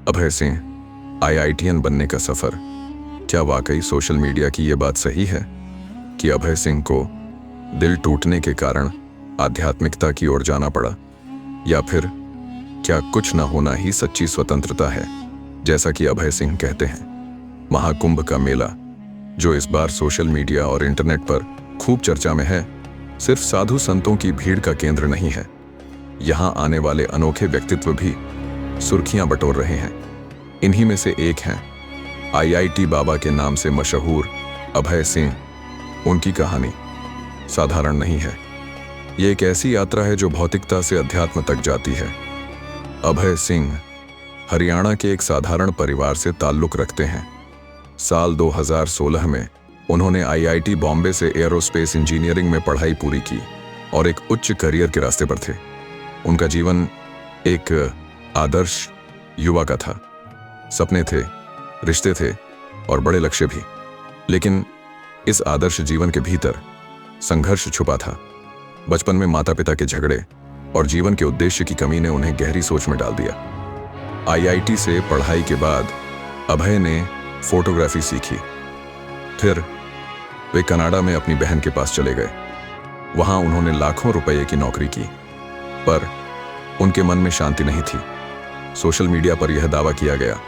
Abhay Singh IITian बनने का सफर। क्या वाकई सोशल मीडिया की ये बात सही है कि अभय सिंह को दिल टूटने के कारण आध्यात्मिकता की ओर जाना पड़ा, या फिर क्या कुछ न होना ही सच्ची स्वतंत्रता है, जैसा कि अभय सिंह कहते हैं। महाकुंभ का मेला, जो इस बार सोशल मीडिया और इंटरनेट पर खूब चर्चा में है, सिर्फ साधु संतों की भीड़ का केंद्र नहीं है। यहाँ आने वाले अनोखे व्यक्तित्व भी सुर्खियां बटोर रहे हैं। इन्हीं में से एक हैं आईआईटी बाबा के नाम से मशहूर अभय सिंह। उनकी कहानी साधारण नहीं है। ये एक ऐसी यात्रा है जो भौतिकता से अध्यात्म तक जाती है। अभय सिंह हरियाणा के एक साधारण परिवार से ताल्लुक रखते हैं। साल 2016 में उन्होंने आईआईटी बॉम्बे से एयरोस्पेस इंजीनियरिंग में पढ़ाई पूरी की और एक उच्च करियर के रास्ते पर थे। उनका जीवन एक आदर्श युवा का था। सपने थे, रिश्ते थे और बड़े लक्ष्य भी। लेकिन इस आदर्श जीवन के भीतर संघर्ष छुपा था। बचपन में माता पिता के झगड़े और जीवन के उद्देश्य की कमी ने उन्हें गहरी सोच में डाल दिया। आईआईटी से पढ़ाई के बाद अभय ने फोटोग्राफी सीखी। फिर वे कनाडा में अपनी बहन के पास चले गए। वहां उन्होंने लाखों रुपए की नौकरी की, पर उनके मन में शांति नहीं थी। सोशल मीडिया पर यह दावा किया गया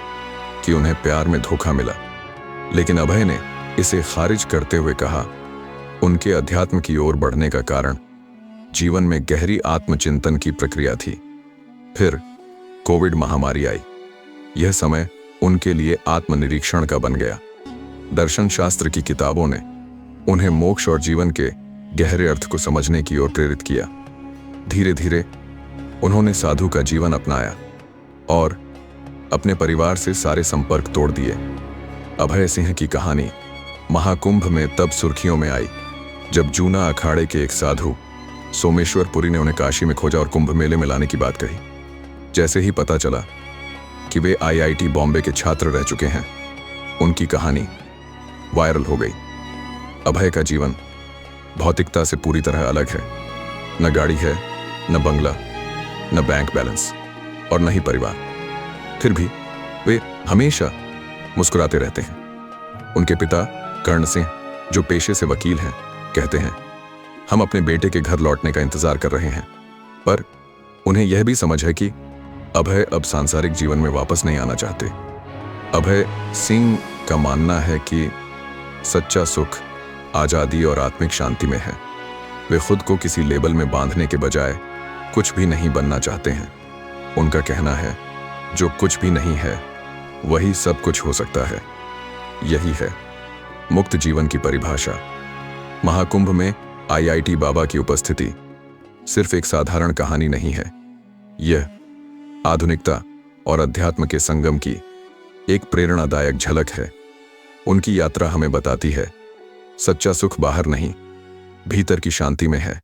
कि उन्हें प्यार में धोखा मिला, लेकिन अभय ने इसे खारिज करते हुए कहा, उनके अध्यात्म की ओर बढ़ने का कारण जीवन में गहरी आत्मचिंतन की प्रक्रिया थी। फिर कोविड महामारी आई। यह समय उनके लिए आत्मनिरीक्षण का बन गया। दर्शन शास्त्र की किताबों ने उन्हें मोक्ष और जीवन के गहरे अर्थ को समझने की ओर प्रेरित किया। धीरे धीरे उन्होंने साधु का जीवन अपनाया और अपने परिवार से सारे संपर्क तोड़ दिए। अभय सिंह की कहानी महाकुंभ में तब सुर्खियों में आई जब जूना अखाड़े के एक साधु सोमेश्वर पुरी ने उन्हें काशी में खोजा और कुंभ मेले में लाने की बात कही। जैसे ही पता चला कि वे आईआईटी बॉम्बे के छात्र रह चुके हैं, उनकी कहानी वायरल हो गई। अभय का जीवन भौतिकता से पूरी तरह अलग है। न गाड़ी है, न बंगला, न बैंक बैलेंस और न ही परिवार। फिर भी वे हमेशा मुस्कुराते रहते हैं। उनके पिता कर्ण सिंह, जो पेशे से वकील हैं, कहते हैं, हम अपने बेटे के घर लौटने का इंतजार कर रहे हैं। पर उन्हें यह भी समझ है कि अभय अब सांसारिक जीवन में वापस नहीं आना चाहते। अभय सिंह का मानना है कि सच्चा सुख आजादी और आत्मिक शांति में है। वे खुद को किसी लेबल में बांधने के बजाय कुछ भी नहीं बनना चाहते हैं। उनका कहना है, जो कुछ भी नहीं है वही सब कुछ हो सकता है। यही है मुक्त जीवन की परिभाषा। महाकुंभ में आईआईटी बाबा की उपस्थिति सिर्फ एक साधारण कहानी नहीं है। यह आधुनिकता और अध्यात्म के संगम की एक प्रेरणादायक झलक है। उनकी यात्रा हमें बताती है, सच्चा सुख बाहर नहीं, भीतर की शांति में है।